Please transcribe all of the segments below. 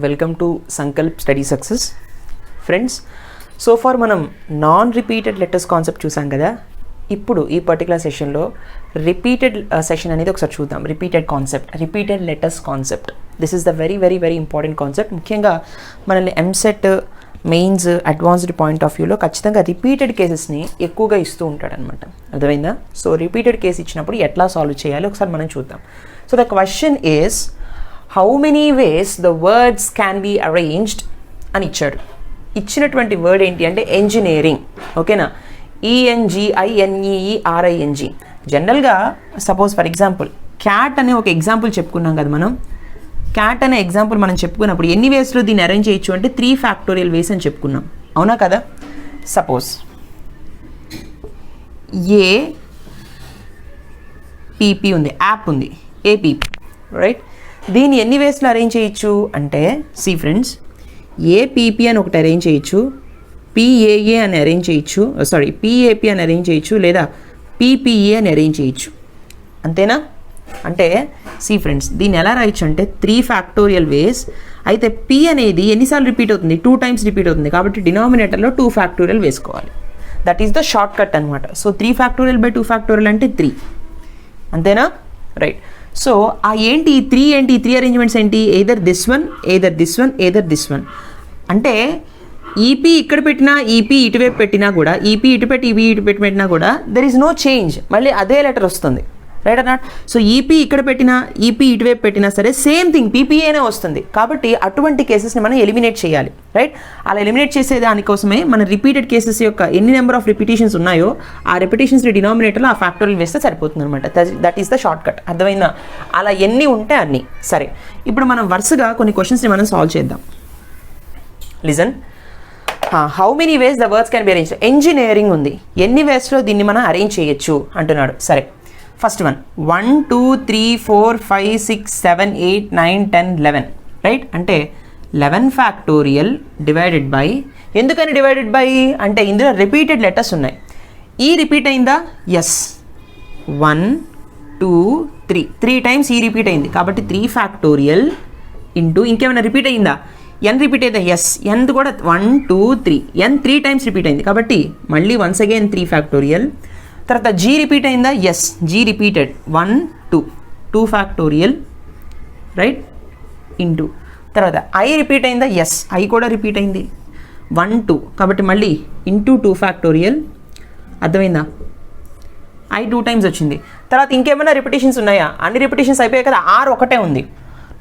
Welcome to Sankalp study success. Friends, so far మనం non repeated letters concept చూసాం కదా. ఇప్పుడు ఈ పర్టికులర్ సెషన్లో రిపీటెడ్ సెషన్ అనేది ఒకసారి చూద్దాం. Repeated concept, repeated letters concept. This is the very very very important concept. ముఖ్యంగా మనల్ని EAMCET, mains, advanced point of వ్యూలో ఖచ్చితంగా రిపీటెడ్ కేసెస్ని ఎక్కువగా ఇస్తూ ఉంటాడనమాట. అర్థమైందా? సో రిపీటెడ్ కేసు ఇచ్చినప్పుడు ఎట్లా సాల్వ్ చేయాలి ఒకసారి మనం చూద్దాం. So the question is how many ways the words can be arranged అని ఇచ్చాడు. ఇచ్చినటువంటి వర్డ్ ఏంటి అంటే ఎంజినీరింగ్. ఓకేనా? ENGINEERING. జనరల్గా సపోజ్ ఫర్ ఎగ్జాంపుల్ క్యాట్ అనే ఒక ఎగ్జాంపుల్ చెప్పుకున్నాం కదా మనం. క్యాట్ అనే ఎగ్జాంపుల్ మనం చెప్పుకున్నప్పుడు ఎన్ని వేస్లో దీన్ని అరేంజ్ చేయొచ్చు అంటే 3 ఫ్యాక్టోరియల్ వేస్ అని చెప్పుకున్నాం. అవునా కదా? సపోజ్ APP ఉంది, యాప్ ఉంది, APP, రైట్? దీన్ని ఎన్ని వేస్లో అరేంజ్ చేయొచ్చు అంటే సి ఫ్రెండ్స్, APP అని ఒకటి అరేంజ్ చేయొచ్చు, PAA అని అరేంజ్ చేయొచ్చు, PAP అని అరేంజ్ చేయొచ్చు, లేదా PPA అని అరేంజ్ చేయొచ్చు. అంతేనా? అంటే సి ఫ్రెండ్స్, దీన్ని ఎలా రాయొచ్చు అంటే 3 ఫ్యాక్టోరియల్ వేస్. అయితే P అనేది ఎన్నిసార్లు రిపీట్ అవుతుంది? 2 టైమ్స్ రిపీట్ అవుతుంది. కాబట్టి డినామినేటర్లో 2 ఫ్యాక్టోరియల్ వేసుకోవాలి. That is the shortcut అనమాట. సో 3 ఫ్యాక్టోరియల్ బై 2 ఫ్యాక్టోరియల్ అంటే 3. అంతేనా? రైట్. సో ఆ ఏంటి ఈ 3 ఏంటి? ఈ 3 అరేంజ్మెంట్స్ ఏంటి? Either this one, either this one, either this one. అంటే EP ఇక్కడ పెట్టినా, EP ఇటువైపు పెట్టినా కూడా, EP ఇటు పెట్టి EP ఇటు పెట్టి పెట్టినా కూడా దెర్ ఈస్ నో చేంజ్. మళ్ళీ అదే లెటర్ వస్తుంది. Right or not? So EP ఇక్కడ పెట్టినా, EP ఇటువైపు పెట్టినా సరే సేమ్ థింగ్ PPAనే వస్తుంది. కాబట్టి అటువంటి కేసెస్ని మనం ఎలిమినేట్ చేయాలి. రైట్? అలా ఎలిమినేట్ చేసే దానికోసమే మన రిపీటెడ్ కేసెస్ యొక్క ఎన్ని నెంబర్ ఆఫ్ రిపిటేషన్స్ ఉన్నాయో ఆ రిపిటేషన్స్ని డినామినేటర్లో ఆ ఫ్యాక్టోరియల్ వేస్తే సరిపోతుంది అనమాట. That is the short cut. అర్థమైందా? అలా ఎన్ని ఉంటే అన్ని. సరే, ఇప్పుడు మనం వరుసగా కొన్ని క్వశ్చన్స్ని మనం సాల్వ్ చేద్దాం. Listen. How many ways the words can be arrange. Engineering ఉంది, ఎన్ని వేస్లో దీన్ని మనం అరేంజ్ చేయొచ్చు అంటున్నాడు. సరే, ఫస్ట్ వన్ 1 2 3 4 5 6 7 8 9 10 11. రైట్? అంటే 11 ఫ్యాక్టోరియల్ డివైడెడ్ బై, ఎందుకని డివైడెడ్ బై అంటే ఇందులో రిపీటెడ్ లెటర్స్ ఉన్నాయి. ఈ రిపీట్ అయిందా? ఎస్. 1 2 3 టైమ్స్ ఈ రిపీట్ అయింది. కాబట్టి 3 ఫ్యాక్టోరియల్ ఇంటూ ఇంకేమైనా రిపీట్ అయిందా? N రిపీట్ అయితే ఎస్, N కూడా 1 2 3, N 3 టైమ్స్ రిపీట్ అయింది. కాబట్టి మళ్ళీ వన్స్ అగైన్ 3 ఫ్యాక్టోరియల్. తర్వాత G రిపీట్ అయిందా? Yes, G repeated 1 2 factorial, right? Into తర్వాత I రిపీట్ అయిందా? ఎస్, I కూడా రిపీట్ అయింది 1 2. కాబట్టి మళ్ళీ ఇంటూ 2 ఫ్యాక్టోరియల్. అర్థమైందా? I 2 టైమ్స్ వచ్చింది. తర్వాత ఇంకేమైనా రిపిటేషన్స్ ఉన్నాయా? అన్ని రిపిటేషన్స్ అయిపోయాయి కదా. R ఒకటే ఉంది.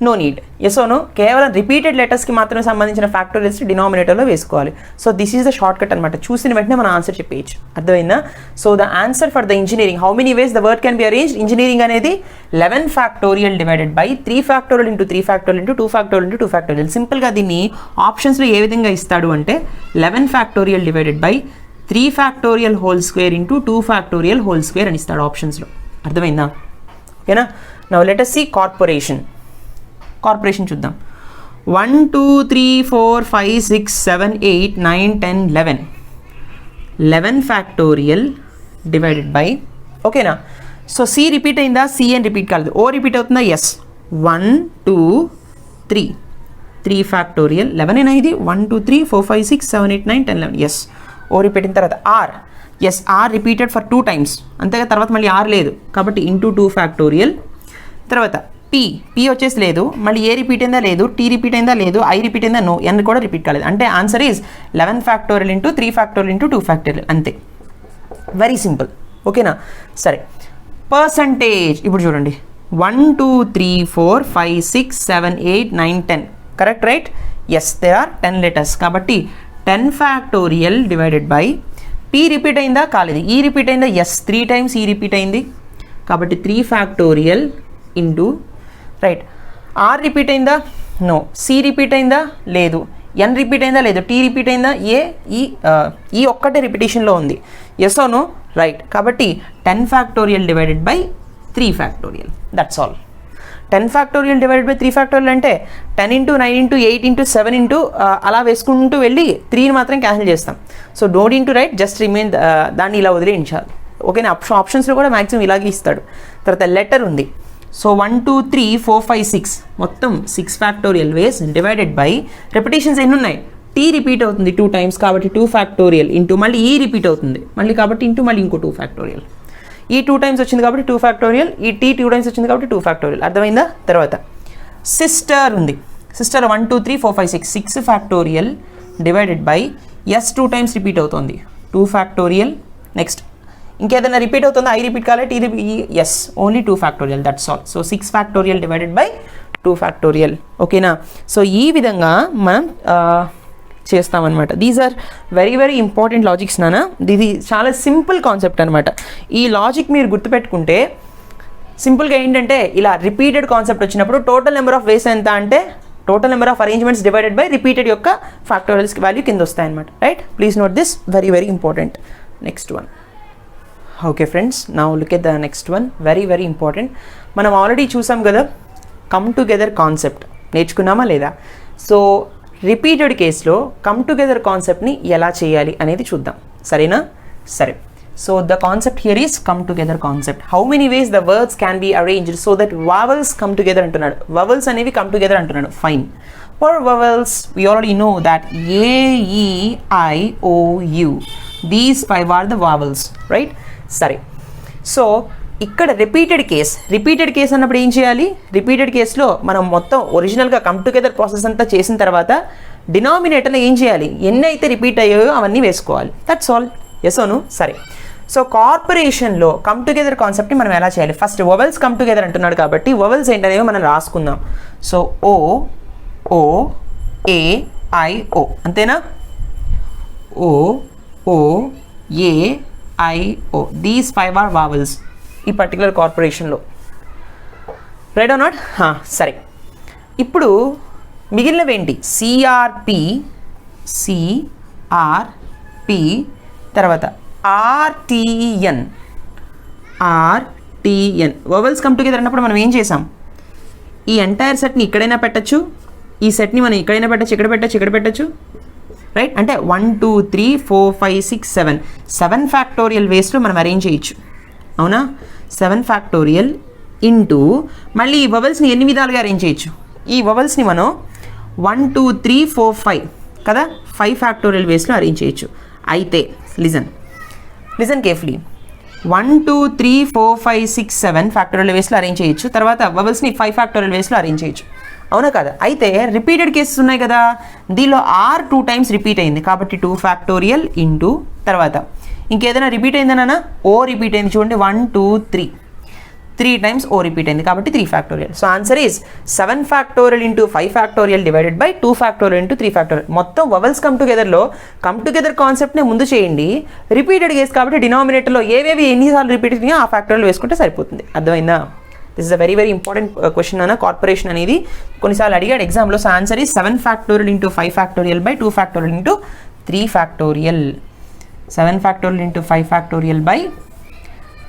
No need. Yes or no? కేవలం రిపీటెడ్ లెటర్స్కి మాత్రమే సంబంధించిన ఫ్యాక్టోరియల్స్ డినామినేటర్లో వేసుకోవాలి. So this is the shortcut అనమాట. చూసిన వెంటనే మనం ఆన్సర్ చెప్పేయచ్చు. అర్థమైందా? So the answer for the engineering, how many ways the word can be arrange engineering అనేది 11 factorial divided by 3 factorial into 3 factorial into 2 factorial into 2 factorial. సింపుల్గా దీన్ని ఆప్షన్స్లో ఏ విధంగా ఇస్తాడు అంటే 11 factorial divided by 3 factorial whole square into 2 factorial whole square అని ఇస్తాడు ఆప్షన్స్లో. అర్థమైందా? ఓకేనా? Now let us see corporation చూద్దాం. 1 2 3 4 5 6 7 8 9 10 11. 11 ఫ్యాక్టోరియల్ డివైడెడ్ బై, ఓకేనా? సో C రిపీట్ అయిందా? CN రిపీట్ కాలేదు. O రిపీట్ అవుతుందా? ఎస్. 1 2 3 ఫ్యాక్టోరియల్ 11 అయినా ఇది. 1 2 3 4 5 6 7 8 9 10 11. ఎస్. O రిపీట్ అయిన తర్వాత R, yes, R repeated for 2 times. అంతేగా? తర్వాత మళ్ళీ R లేదు కాబట్టి ఇంటూ 2 ఫ్యాక్టోరియల్. తర్వాత P వచ్చేసి లేదు. మళ్ళీ A రిపీట్ అయిందా? లేదు. T రిపీట్ అయిందా? లేదు. I రిపీట్ అయిందా? నో. N కూడా రిపీట్ కాలేదు. అంటే answer is 11 factorial into 3 factorial into 2 factorial. అంతే. Very simple. ఓకేనా? సరే, పర్సంటేజ్ ఇప్పుడు చూడండి. 1 2 3 4 5 6 7 8 9 10. Correct, right? Yes, they are 10 letters. కాబట్టి 10 factorial divided by P repeat అయిందా? కాలేదు. E రిపీట్ అయిందా? ఎస్, 3 టైమ్స్ E రిపీట్ అయింది. కాబట్టి 3 factorial into, right, R repeat అయిందా? నో. C రిపీట్ అయిందా? లేదు. N రిపీట్ అయిందా? లేదు. T రిపీట్ అయిందా? ఈ ఒక్కటే రిపిటేషన్లో ఉంది. Yes or no? రైట్. కాబట్టి 10 factorial divided by 3 factorial. That's all. 10 factorial divided by 3 factorial అంటే 10 ఇంటూ 9 ఇంటూ 8 ఇంటూ 7 ఇంటూ అలా వేసుకుంటూ వెళ్ళి 3ని మాత్రం క్యాన్సిల్ చేస్తాం. So don't into right, just remain దాన్ని ఇలా వదిలేయించాలి. ఓకేనా? ఆప్షన్స్లో కూడా మ్యాక్సిమం ఇలాగే ఇస్తాడు. తర్వాత లెటర్ ఉంది. సో 1 2 3 4 5 6 మొత్తం 6 factorial ways divided by repetitions ఎన్ని ఉన్నాయి, టీ రిపీట్ అవుతుంది 2 times కాబట్టి 2 ఫ్యాక్టోరియల్ ఇంటూ మళ్ళీ ఈ రిపీట్ అవుతుంది మళ్ళీ కాబట్టి ఇంటూ మళ్ళీ ఇంకో 2 ఫ్యాక్టోరియల్. ఈ 2 times వచ్చింది కాబట్టి 2 ఫ్యాక్టోరియల్, ఈ టీ 2 times వచ్చింది కాబట్టి 2 ఫ్యాక్టోరియల్. అర్థమైందా? తర్వాత సిస్టర్ ఉంది, sister 1 2 3 4 5 6 6 factorial divided by S 2 times repeat అవుతుంది 2 ఫ్యాక్టోరియల్. నెక్స్ట్ ఇంకేదైనా రిపీట్ అవుతుందా, ఐ రిపీట్ కాలే, T S only 2 factorial, that's all. So 6 factorial divided by 2 factorial. ఓకేనా? సో ఈ విధంగా మనం చేస్తామన్నమాట. These are very very important logics నాన్న. ఇది చాలా సింపుల్ కాన్సెప్ట్ అనమాట. ఈ లాజిక్ మీరు గుర్తుపెట్టుకుంటే సింపుల్గా ఏంటంటే ఇలా రిపీటెడ్ కాన్సెప్ట్ వచ్చినప్పుడు టోటల్ నెంబర్ ఆఫ్ వేస్ ఎంత అంటే total number of arrangements divided by repeated యొక్క ఫ్యాక్టోరియల్స్ వాల్యూ కింద వస్తాయన్నమాట. Right? Please note this, very very important. Next one. Okay friends, now look at the next one, very very important. మనం already చూసాం కదా come together concept, నేర్చుకున్నామా లేదా? So repeated కేసులో come together కాన్సెప్ట్ని ఎలా చేయాలి అనేది చూద్దాం, సరేనా? సరే. So the concept here is come together concept. How many ways the words can be arranged so that vowels come together అంటున్నాడు. వవల్స్ అనేవి కమ్ టుగెదర్ అంటున్నాడు. Fine. For vowels we already know that AEIOU, these 5 are the vowels, right? సరే. So ఇక్కడ repeated case అన్నప్పుడు ఏం చేయాలి? Repeated కేసులో మనం మొత్తం ఒరిజినల్గా కమ్ టుగెదర్ ప్రాసెస్ అంతా చేసిన తర్వాత డినామినేటర్లో ఏం చేయాలి, ఎన్ని అయితే రిపీట్ అయ్యాయో అవన్నీ వేసుకోవాలి. That's all. Yes or no? సరే. సో కార్పొరేషన్లో కమ్ టుగెదర్ కాన్సెప్ట్ని మనం ఎలా చేయాలి? ఫస్ట్ వవల్స్ కమ్ టుగెదర్ అంటున్నాడు కాబట్టి వవల్స్ ఏంటనేవి మనం రాసుకుందాం. సో OAIO అంతేనా? OAIO, దీస్ 5 ఆర్ వవల్స్ ఈ పర్టికులర్ కార్పొరేషన్లో. Right or not? సరే. ఇప్పుడు మిగిలినవేంటి? CRP, తర్వాత RTN. వవల్స్ కమ్ టుగెదర్ అన్నప్పుడు మనం ఏం చేసాం? ఈ ఎంటైర్ సెట్ని ఇక్కడైనా పెట్టచ్చు, ఈ సెట్ని మనం ఇక్కడైనా పెట్టచ్చు, ఇక్కడ పెట్టచ్చు, రైట్? అంటే 1 2 3 4 5 6 7 ఫ్యాక్టోరియల్ వేస్లో మనం అరేంజ్ చేయొచ్చు, అవునా? 7 ఫ్యాక్టోరియల్ ఇంటూ మళ్ళీ ఈ వవల్స్ని ఎన్ని విధాలుగా అరేంజ్ చేయొచ్చు? ఈ వవల్స్ని మనం 1 2 3 4 5 కదా, 5 ఫ్యాక్టోరియల్ వేస్లో అరేంజ్ చేయొచ్చు. అయితే లిజన్ కేర్ఫుల్లీ. 1 2 3 4 5 6 7 ఫ్యాక్టోరియల్ వేస్లో అరేంజ్ చేయొచ్చు. తర్వాత వవల్స్ని 5 ఫ్యాక్టోరియల్ వేస్లో అరేంజ్ చేయొచ్చు, అవునా కదా? అయితే రిపీటెడ్ కేసెస్ ఉన్నాయి కదా, దీనిలో R 2 times రిపీట్ అయింది కాబట్టి 2 ఫ్యాక్టోరియల్ ఇంటూ తర్వాత ఇంకేదైనా రిపీట్ అయిందనా? O రిపీట్ అయింది చూడండి, 1 2 3 times O రిపీట్ అయింది కాబట్టి 3 factorial. So answer is 7 factorial into 5 factorial divided by 2 factorial into 3 factorial. మొత్తం వవల్స్ కమ్ టుగెదర్లో కమ్ టుగెదర్ కాన్సెప్ట్నే ముందు చేయండి. రిపీటెడ్ కేసు కాబట్టి డినామినేటర్లో ఏవేవి ఎన్నిసార్లు రిపీట్ అయినాయో ఆ ఫ్యాక్టోరియల్ వేసుకుంటే సరిపోతుంది. అర్థమైందా? This is a very very important question అన్న. కార్పొరేషన్ అనేది కొన్నిసార్లు అడిగాడు ఎగ్జామ్లో. So answer is 7 factorial into 5 factorial by 2 factorial into 3 factorial. 7 factorial into 5 factorial by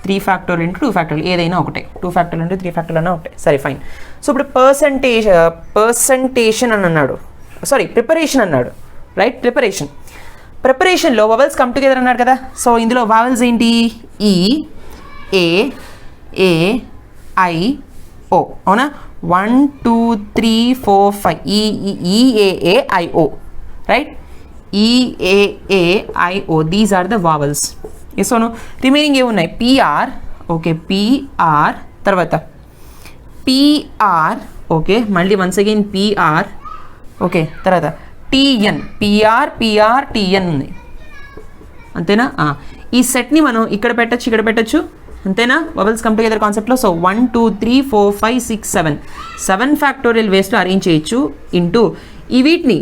3 factorial into 2 factorial, ఏదైనా ఒకటే. 2 ఫ్యాక్టోరియల్ ఇంటూ 3 ఫ్యాక్టోరియల్ అన్నా ఒకటే. సరే ఫైన్. సో ఇప్పుడు పర్సంటేషన్ అని అన్నాడు, సారీ ప్రిపరేషన్ అన్నాడు, రైట్? ప్రిపరేషన్లో వవల్స్ కమ్ టుగెదర్ అన్నాడు కదా. సో ఇందులో వవల్స్ ఏంటి? EAAIO, అవునా? 1 2 3 4 5 EAAIO, right? EAAIO, these are the vowels. Yes or no? Remaining ఏమున్నాయి? PR, ఓకే, PR, తర్వాత PR, ఓకే, మళ్ళీ వన్స్ అగైన్ PR, ఓకే, తర్వాత TN, PR TN ఉంది, అంతేనా? ఈ సెట్ని మనం ఇక్కడ పెట్టచ్చు, అంతేనా? వవల్స్ కమ్ టుగెదర్ కాన్సెప్ట్లో. సో 1 2 3 4 5 6 7 ఫ్యాక్టోరియల్ వేస్లో అరేంజ్ చేయొచ్చు ఇంటూ ఈ వీటిని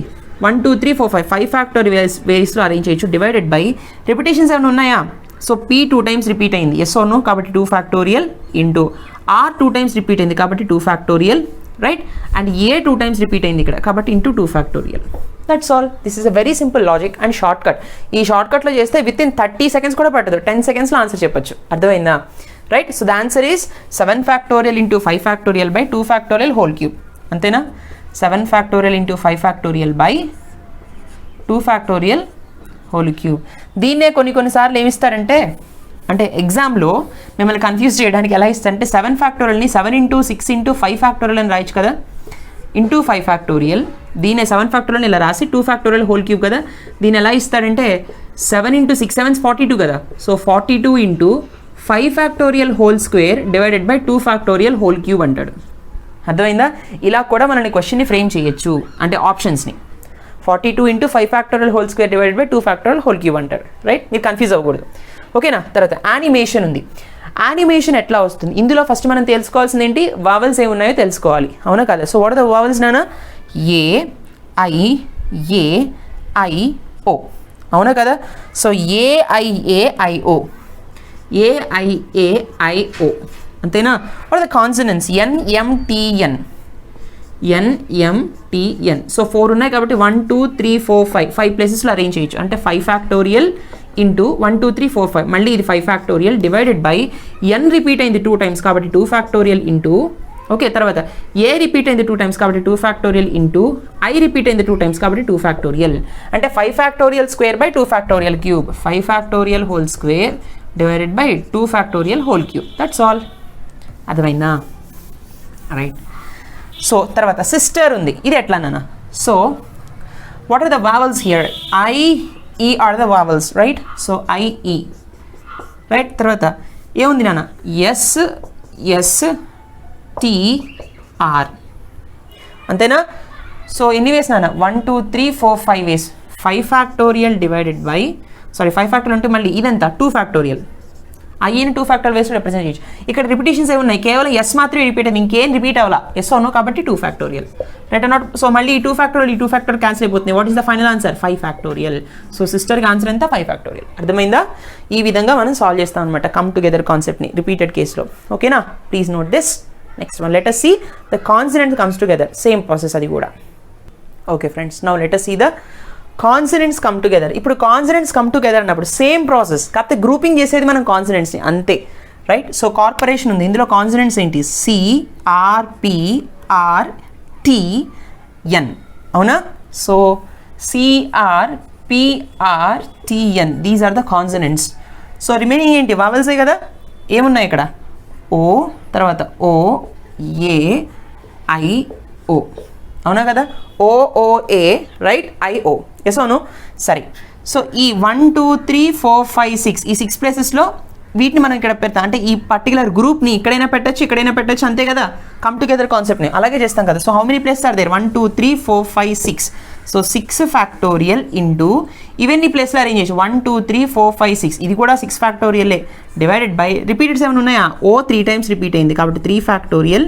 1 2 3 4 5 ఫ్యాక్టోరియల్ వేస్లో అరేంజ్ చేయొచ్చు డివైడెడ్ బై రిపిటేషన్స్ ఏమైనా ఉన్నాయా? సో P 2 times రిపీట్ అయింది, ఎస్ ఓ నో, కాబట్టి 2 factorial into R 2 times repeat అయింది కాబట్టి 2 factorial, right? And A 2 times repeat అయింది ఇక్కడ కాబట్టి into 2 factorial. That's all. This is a very simple logic and short cut. ఈ short కట్లో చేస్తే విత్ ఇన్ 30 seconds కూడా పట్టదు, 10 secondsలో ఆన్సర్ చెప్పొచ్చు. అర్థమైందా? Right? So the answer is 7 factorial into 5 factorial by 2 factorial whole cube, అంతేనా? 7 factorial into 5 factorial by 2 factorial whole cube. దీన్నే కొన్నిసార్లు ఏమిస్తారంటే అంటే ఎగ్జామ్లో మిమ్మల్ని కన్ఫ్యూజ్ చేయడానికి ఎలా ఇస్తారంటే 7 ఫ్యాక్టోరియల్ని 7 ఇంటూ 6 ఇంటూ 5 ఫ్యాక్టోరియల్ అని రాయొచ్చు కదా, ఇంటూ 5 ఫ్యాక్టోరియల్. దీని 7 ఫ్యాక్టోరియల్ ఇలా రాసి 2 ఫ్యాక్టోరియల్ హోల్ క్యూబ్ కదా. దీన్ని ఎలా ఇస్తాడంటే 7 ఇంటూ 6 7 42 కదా. So 42 into 5 factorial whole square divided by 2 factorial whole cube అంటాడు. అర్థమైందా? ఇలా కూడా మనల్ని క్వశ్చన్ని ఫ్రేమ్ చేయొచ్చు, అంటే ఆప్షన్స్ని 42 into 5 factorial whole square divided by 2 factorial whole cube అంటాడు. రైట్, మీరు కన్ఫ్యూజ్ అవ్వకూడదు. ఓకేనా? తర్వాత యానిమేషన్ ఉంది. యానిమేషన్ ఎట్లా వస్తుంది? ఇందులో ఫస్ట్ మనం తెలుసుకోవాల్సింది ఏంటి, వావెల్స్ ఏమున్నాయో తెలుసుకోవాలి, అవునా కదా? So what are the vowels నానా? A I A I O, అవునా కదా? సో AIAIO, AIAIO, అంతేనా? What are the consonants? NMTN, NMTN. So 4 ఉన్నాయి కాబట్టి 1 2 3 4 5 5 ప్లేసెస్లో అరేంజ్ చేయొచ్చు. అంటే 5 ఫ్యాక్టోరియల్ ఇంటూ 1 2 3 4 5, మళ్ళీ ఇది 5 factorial divided by n repeat అయింది 2 టైమ్స్ కాబట్టి 2 ఫ్యాక్టోరియల్ ఇంటూ, ఓకే, తర్వాత ఏ రిపీట్ అయింది 2 టైమ్స్ కాబట్టి 2 ఫ్యాక్టోరియల్ ఇంటూ ఐ రిపీట్ అయింది 2 టైమ్స్ కాబట్టి 2 ఫ్యాక్టోరియల్. అంటే 5 factorial square by 2 factorial cube, 5 factorial whole square divided by 2 factorial whole cube. That's all. అర్థమైందా? Right. So తర్వాత సిస్టర్ ఉంది. ఇది ఎట్లా నాన్న? So what are the vowels here? IE are the vowels, right? So IE, right. తర్వాత ఏముంది నాన్న? STR, అంతేనా? సో ఎన్ని వేస్ నాన్న? 1 2 3 4 5 వేస్. 5 factorial divided by, sorry 5 factorial అంటే మళ్ళీ ఇదంతా 2 ఫ్యాక్టోరియల్. ఐని 2 ఫ్యాక్టోరియల్ వేసి రిప్రజెంట్ చేయొచ్చు. ఇక్కడ రిపిటేషన్స్ ఏమున్నాయి? కేవలం ఎస్ మాత్రమే రిపీట్ అయింది, ఇంకేం రిపీట్ అవ్వాలా. ఎస్ అవును కాబట్టి 2 factorial, right or not? So మళ్ళీ ఈ 2 ఫ్యాక్టోరియల్ ఈ 2 ఫ్యాక్టోరియల్ క్యాన్సిల్ అయిపోతుంది. What is the final answer? 5 factorial. So సిస్టర్కి ఆన్సర్ ఎంత? 5 ఫ్యాక్టోరియల్. అర్థమైందా? ఈ విధంగా మనం సాల్వ్ చేస్తాం అనమాట కమ్ టుగెదర్ కాన్సెప్ట్ని రిపీటెడ్ కేసులో. ఓకేనా? Please note this. Next one, let us see the consonant comes together. Same process అది కూడా. Okay friends, now let us see the consonants come together. ఇప్పుడు కాన్సనెంట్స్ కమ్ టుగెదర్ అన్నప్పుడు same process, కాకపోతే grouping చేసేది మనం కాన్సనెంట్స్ని అంతే, రైట్? సో కార్పొరేషన్ ఉంది. ఇందులో కాన్సనెంట్స్ ఏంటి? CRPRTN, అవునా? So CRPRTN, these are the consonants. So remaining ఏంటి? వావెల్సే కదా. ఏమున్నాయి ఇక్కడ? O, తర్వాత OAIO, అవునా కదా? OOA, right? IO, ఎస్ అవును? సరే. సో ఈ 1 2 3 4 5 6 ఈ 6 ప్లేసెస్లో వీటిని మనం ఇక్కడ పెడతాం. అంటే ఈ పర్టికులర్ గ్రూప్ని ఇక్కడైనా పెట్టచ్చు, ఇక్కడైనా పెట్టచ్చు, అంతే కదా? కమ్ టుగెదర్ కాన్సెప్ట్ని అలాగే చేస్తాం కదా. So how many places are there? 1 2 3 4 5 6. So 6 factorial into ఇవన్నీ ప్లేస్లో అరేంజ్ చేసి 1 2 3 4 5 6, ఇది కూడా 6 ఫ్యాక్టోరియల్లే డివైడెడ్ బై రిపీటెడ్స్ ఏమైనా ఉన్నాయా? O 3 టైమ్స్ రిపీట్ అయింది కాబట్టి 3 ఫ్యాక్టోరియల్.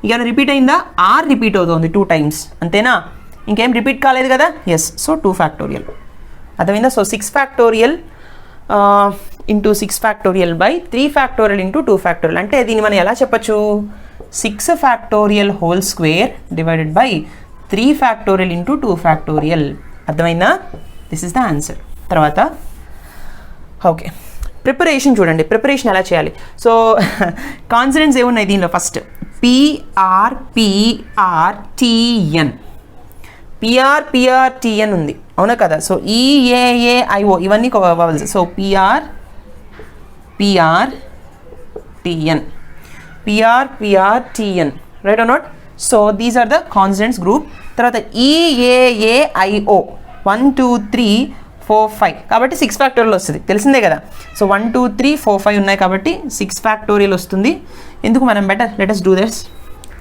ఇక రిపీట్ అయిందా? R రిపీట్ అవుతుంది 2 టైమ్స్, అంతేనా? ఇంకేం రిపీట్ కాలేదు కదా? ఎస్. So 2 factorial. అర్థమైందా? So 6 factorial into 6 factorial by 3 factorial into 2 factorial. అంటే దీన్ని మనం ఎలా చెప్పచ్చు? 6 factorial whole square divided by 3 factorial into 2 factorial. అర్థమైందా? This is the answer. తర్వాత ఓకే, ప్రిపరేషన్ చూడండి. ప్రిపరేషన్ ఎలా చేయాలి? సో కాన్సనెంట్స్ ఏమున్నాయి దీనిలో? ఫస్ట్ PRPRTN, PRPRTN ఉంది, అవునా కదా? సో EAAIO ఇవన్నీ vowels. So PRPRTN, right or not? So these are the consonants group. తర్వాత EAAIO 1 2 3 4 5 కాబట్టి 6 ఫ్యాక్టోరియల్ వస్తుంది, తెలిసిందే కదా? సో 1 2 3 4 5 ఉన్నాయి కాబట్టి 6 ఫ్యాక్టోరియల్ వస్తుంది. ఎందుకు మనం better let us do this.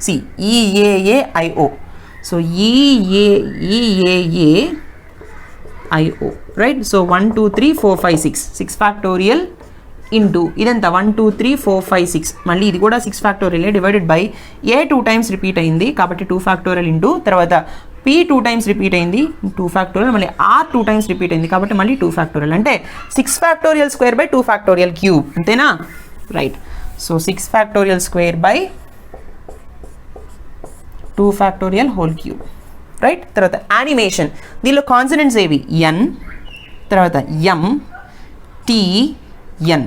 See, EAAIO. So EAAIO, right? So 1 2 3 4 5 6 factorial into ఇదంతా 1 2 3 4 5 6, మళ్ళీ ఇది కూడా 6 factorial divided by A 2 times repeat అయింది కాబట్టి 2 ఫ్యాక్టోరియల్ ఇంటూ, తర్వాత P 2 టైమ్స్ రిపీట్ అయింది 2 ఫ్యాక్టోరియల్, మళ్ళీ R 2 టైమ్స్ రిపీట్ అయింది కాబట్టి మళ్ళీ 2 ఫ్యాక్టోరియల్. అంటే 6 factorial square by 2 factorial cube, అంతేనా? Right. So 6 factorial square by 2 factorial whole cube, right? తర్వాత యానిమేషన్. దీనిలో కాన్సనెంట్స్ ఏవి? N, తర్వాత M, T, N,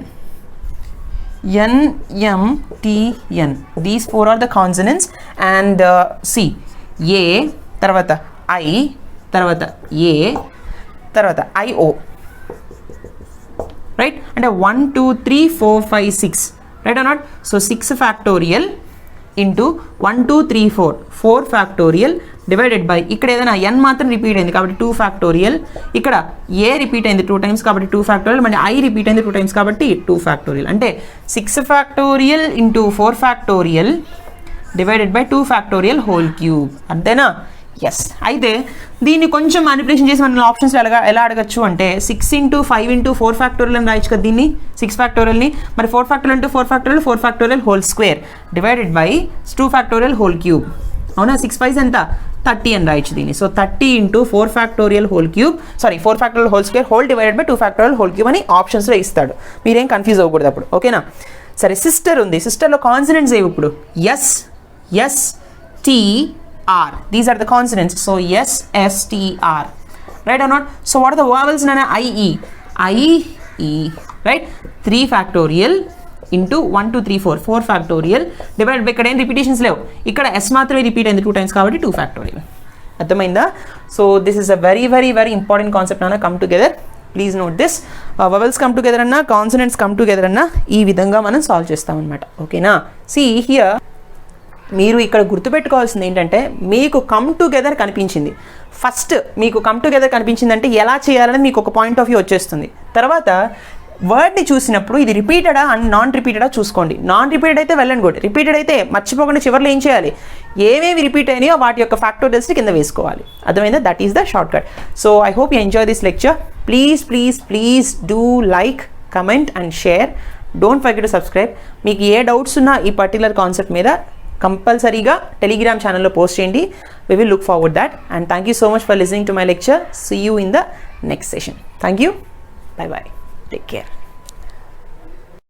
NMTN. These 4 are the consonants. And C, A, తర్వాత I, తర్వాత A, తర్వాత IO, right అంటే 1 2 3 4 5 6 right or not so 6 factorial into 1 2 3 4 factorial divided by ఇక్కడ ఏదైనా n మాత్రం రిపీట్ అయింది కాబట్టి 2 ఫ్యాక్టోరియల్ ఇక్కడ a రిపీట్ అయింది 2 టైమ్స్ కాబట్టి 2 ఫ్యాక్టోరియల్ మళ్ళీ i రిపీట్ అయింది 2 టైమ్స్ కాబట్టి 2 ఫ్యాక్టోరియల్ అంటే 6 factorial into 4 factorial divided by 2 factorial whole cube అంతేనా ఎస్ అయితే దీన్ని కొంచెం మ్యానిపులేషన్ చేసి మనం ఆప్షన్స్లో ఎలా అడగచ్చు అంటే 6 ఇంటూ 5 ఇంటూ 4 ఫ్యాక్టోరియల్ అని రాయొచ్చు కదా దీన్ని 6 ఫ్యాక్టోరియల్ని మరి 4 factorial into 4 factorial whole square divided by 2 factorial whole cube అవునా 6 5 ఎంత 30 అని రాయొచ్చు దీన్ని so 30 into 4 factorial whole cube 4 factorial whole square whole divided by 2 factorial whole cube అని ఆప్షన్స్లో ఇస్తాడు మీరేం కన్ఫ్యూజ్ అవ్వకూడదు అప్పుడు ఓకేనా సరే సిస్టర్ ఉంది సిస్టర్లో కాన్సనెంట్స్ ఏవి ఇప్పుడు S S T R. These are the consonants. So S, S, T, R. Right or not? So what are the vowels? Nana I, E. I, E. Right? 3 factorial into 1, 2, 3, 4. 4 factorial divided by ikkada repetitions levu. Ikkada S maatrame repeat ayindi 2 times kabatti 2 factorial. Adhamainda? So this is a very, very, very important concept nana come together. Please note this. Vowels come together anna, consonants come together anna. Ee vidhanga manam solve chestam annamata. Okay na? See here. మీరు ఇక్కడ గుర్తుపెట్టుకోవాల్సింది ఏంటంటే మీకు come together కనిపించింది first మీకు come together కనిపించిందంటే ఎలా చేయాలని మీకు ఒక పాయింట్ ఆఫ్ వ్యూ వచ్చేస్తుంది తర్వాత వర్డ్ని చూసినప్పుడు ఇది రిపీటెడా అండ్ నాన్ రిపీటెడా చూసుకోండి నాన్ రిపీటెడ్ అయితే వెల్ అండ్ గుడ్ రిపీటెడ్ అయితే మర్చిపోకుండా చివరిలో ఏం చేయాలి ఏమేమి రిపీట్ అయినాయో వాటి యొక్క ఫ్యాక్టోరియల్స్ని కింద వేసుకోవాలి అర్థమైందా that is the short cut so I hope you enjoy this lecture please do like comment and share don't forget to subscribe మీకు ఏ డౌట్స్ ఉన్నా ఈ పర్టికులర్ కాన్సెప్ట్ మీద కంపల్సరీగా టెలిగ్రామ్ ఛానల్లో పోస్ట్ చేయండి we will look forward that and thank you so much for listening to my lecture see you in the next session thank you bye bye take care